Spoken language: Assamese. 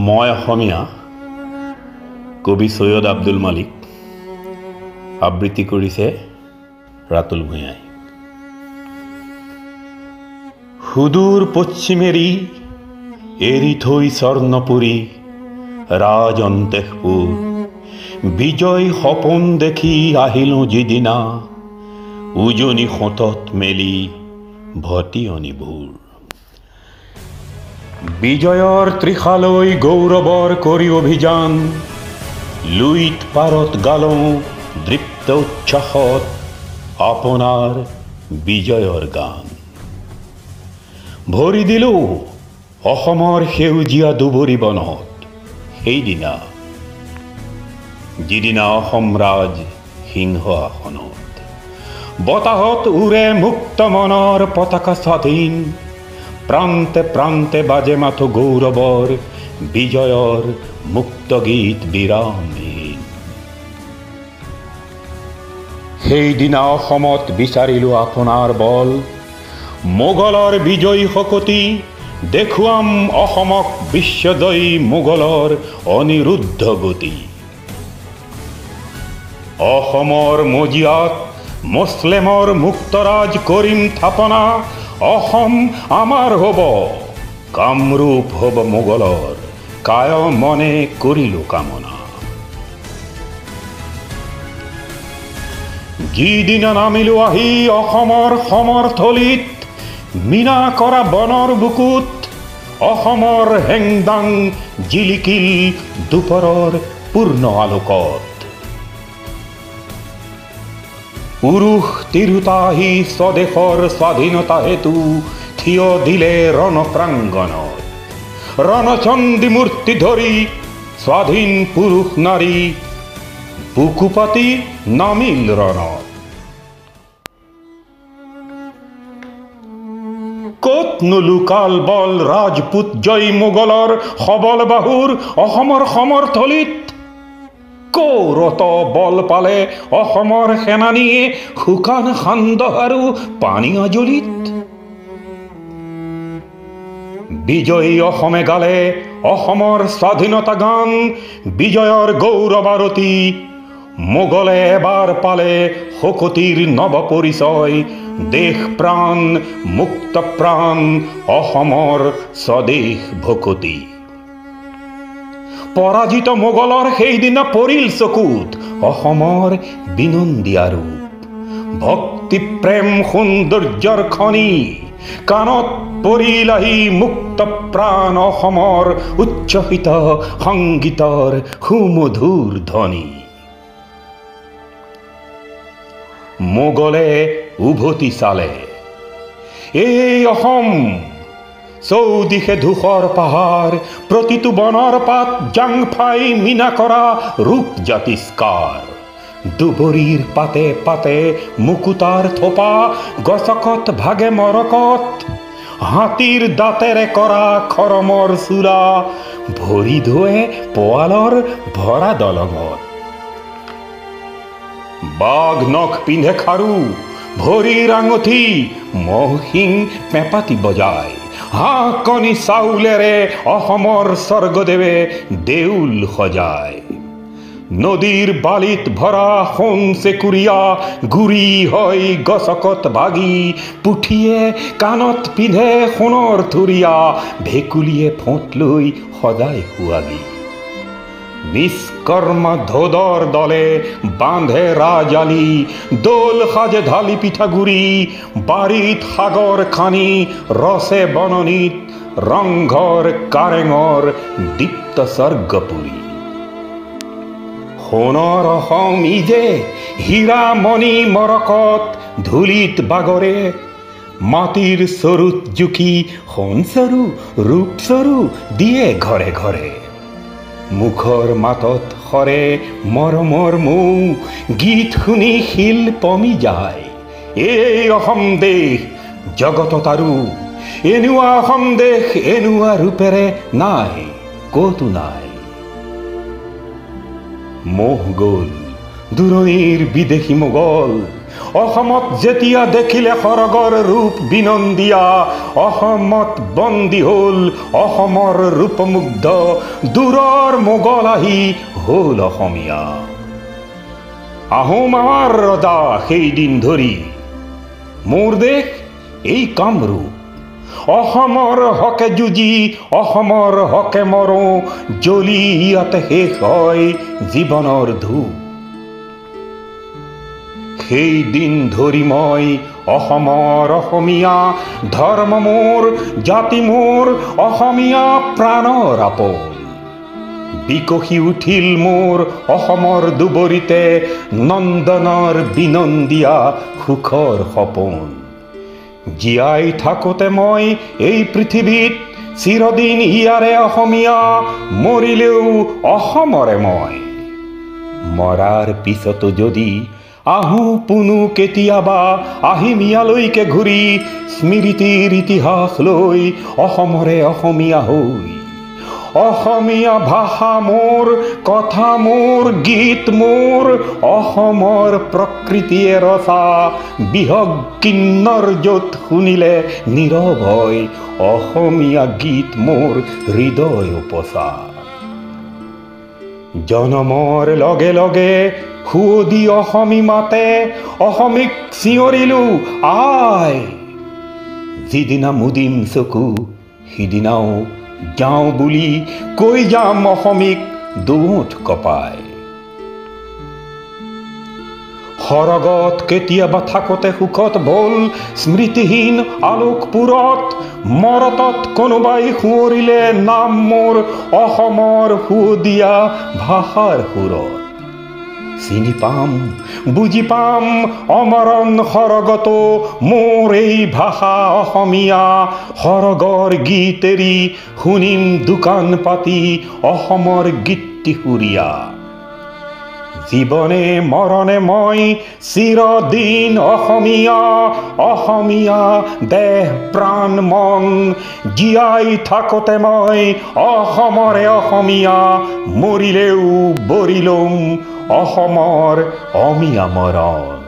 মই অসমীয়া কবি সৈয়দ আব্দুল মালিক আবৃত্তি কৰিছে ৰাতুল ভূঞাই। সুদূৰ পশ্চিমেৰী এৰি থৈ স্বৰ্ণপুৰী ৰাজন্তেশপুৰ বিজয় সপোন দেখি আহিলোঁ যিদিনা উজনি সোঁতত মেলি ভটিয়নিবোৰ। বিজয়ৰ ত্ৰিশালৈ গৌৰৱৰ কৰি অভিযান লুইত পাৰত গালং দৃপ্ত উচ্ছ্বাসত আপোনাৰ বিজয়ৰ গান। ভৰি দিলোঁ অসমৰ সেউজীয়া দুবৰি বনত সেইদিনা যিদিনা অসম ৰাজ সিংহ আসনত। বতাহত উৰে মুক্ত মনৰ পতাকা স্বাধীন, প্ৰান্তে প্ৰান্তে বাজে মাথো গৌৰৱৰ বিজয়ৰ মুক্ত গীত বিৰামহীন। সেইদিনা অসমত বিচাৰিলোঁ আপোনাৰ বল, মোগলৰ বিজয়ী শকতি দেখুৱাম অসমক বিশ্বজয়ী মোগলৰ অনিৰুদ্ধ গতি। অসমৰ মজিয়াত মুছলিমৰ মুক্তৰাজ কৰিম থাপনা, অসম আমাৰ হ'ব কামৰূপ হ'ব মোগলৰ কায় মনে কৰিলোঁ কামনা। যিদিনা নামিলোঁ আহি অসমৰ সমৰথলীত মীনা কৰা বনৰ বুকুত অসমৰ হেংদাং জিলিকিল দুপৰৰ পূৰ্ণ আলোকত। পুৰুষ তিৰোতা আহি স্বদেশৰ স্বাধীনতা হেতু থিয় দিলে ৰণপ্ৰাংগণত, ৰণচণ্ডী মূৰ্তি ধৰি স্বাধীন পুৰুষ নাৰী বুকুপাতি নামিল ৰণত। ক'তনো লুকাল বল ৰাজপুত জয় মোগলৰ সবল বাহুৰ অসমৰ সমৰথলীত, ক'ৰত বল পালে অসমৰ সেনানীয়ে শুকান সান্দহ আৰু পানী আজলিত। বিজয়ী অসমে গালে অসমৰ স্বাধীনতা গান, বিজয়ৰ গৌৰৱ আৰতি মোগলে এবাৰ পালে শকতিৰ নৱ পৰিচয়। দেশ প্ৰাণ মুক্ত প্ৰাণ অসমৰ স্বদেশ ভকতি। পৰাজিত মোগলৰ সেইদিনা পৰিল চকুত অসমৰ বিনন্দীয়া ৰূপ, ভক্তি প্ৰেম সৌন্দৰ্যৰ খনি কাণত পৰিল আহি মুক্ত প্ৰাণ অসমৰ উচ্ছ্বসিত সংগীতৰ সুমধুৰ ধ্বনি। মোগলে উভতি চালে এই অসম, চৌদিশে ধূসৰ পাহাৰ, প্ৰতিটো বনৰ পাত জাংফাই মীনা কৰা ৰূপ জাতিস্কাৰ। দুবৰিৰ পাতে পাতে মুকুতাৰ থোপা, গছকত ভাগে মৰকত হাতীৰ দাঁতেৰে কৰা খৰমৰ চূড়া, ভৰি ধুৱে পোৱালৰ ভৰা দলঙত। বাঘ নখ পিন্ধে খাৰু, ভৰিৰ আঙঠি মহসিং পেঁপাতি বজায়, হাঁহ কণী চাউলেৰে অসমৰ স্বৰ্গদেৱে দেউল সজায়। নদীৰ বালিত ভৰা সোণ চেকুৰীয়া গুৰি হয় গছকত ভাগি, পুঠিয়ে কাণত পিন্ধে সোণৰ থুৰীয়া, ভেকুলীয়ে ফোঁট লৈ সদায় সুৱাগি। নিষ্কৰ্মা ধোদৰ দলে বান্ধে ৰাজালি, দোল সাজে ঢালি পিঠাগুৰি, বাৰীত সাগৰ খানি ৰচে বননিত ৰংঘৰ কাৰেঙৰ দীপ্ত স্বৰ্গপুৰী। সোণৰ অসম ইজে হীৰা মণি মৰকত ধূলিত বাগৰে, মাটিৰ চৰুত জুখি সোণ চৰু ৰূপ চৰু দিয়ে ঘৰে ঘৰে। মুখৰ মাতত সৰে মৰমৰ মৌ, গীত শুনি শিল পমি যায়। এই অসম দেশ জগতত আৰু এনেকুৱা অসম দেশ এনেকুৱা ৰূপেৰে নাই, ক'তো নাই। মোহ গ'ল দূৰণিৰ বিদেশী মোগল, অসমত যেতিয়া দেখিলে সৰগৰ ৰূপ বিনন্দিয়া অসমত বন্দী হ'ল অসমৰ ৰূপমুগ্ধ দূৰৰ মোগল আহি হ'ল অসমীয়া আহোম আমাৰ ৰজা সেইদিন ধৰি মোৰ দেশ এই কামৰূপ অসমৰ হকে যুঁজি অসমৰ হকে মৰো জ্বলি ইয়াতে শেষ হয় জীৱনৰ ধূপ সেই দিন ধৰি মই অসমৰ অসমীয়া ধৰ্ম মোৰ জাতি মোৰ অসমীয়া প্ৰাণৰ আপোন বিকশি উঠিল মোৰ অসমৰ দুবৰিতে নন্দনৰ বিনন্দিয়া সুখৰ সপোন জীয়াই থাকোতে মই এই পৃথিৱীত চিৰদিন ইয়াৰে অসমীয়া মৰিলেও অসমৰে মই মৰাৰ পিছতো যদি আহো পুনু কেতিয়াবা আহিম ইয়ালৈকে ঘূৰি স্মৃতিৰ ইতিহাস লৈ অসমৰে অসমীয়া হৈ অসমীয়া ভাষা মোৰ কথা মোৰ গীত মোৰ অসমৰ প্ৰকৃতিয়ে ৰচা বিহগ কিন্নৰ য'ত শুনিলে নীৰৱ হয় অসমীয়া গীত মোৰ হৃদয় উপচা জনমৰ লগে লগে সুৱদি অসমী মাতে অসমীক চিঞৰিলো আই যিদিনা মুদিম চকু সিদিনাও যাওঁ বুলি কৈ যাম অসমীক দুঠ কপাই সৰগত কেতিয়াবা থাকোতে সুখত ভোল স্মৃতিহীন আলোকপুৰত মৰতত কোনোবাই সুঁৱৰিলে নাম মোৰ অসমৰ সুৱদীয়া ভাষাৰ সুৰত চিনি পাম বুজি পাম অমৰণ সৰগত মোৰ এই ভাষা অসমীয়া সৰগৰ গীত এৰি শুনিম দোকান পাতি অসমৰ গীতটি সুৰীয়া জীৱনে মৰণে মই চিৰদিন অসমীয়া অসমীয়া দেহ প্ৰাণ মন জীয়াই থাকোতে মই অসমৰে অসমীয়া মৰিলেও বৰিলম অসমৰ অমিয়া মৰণ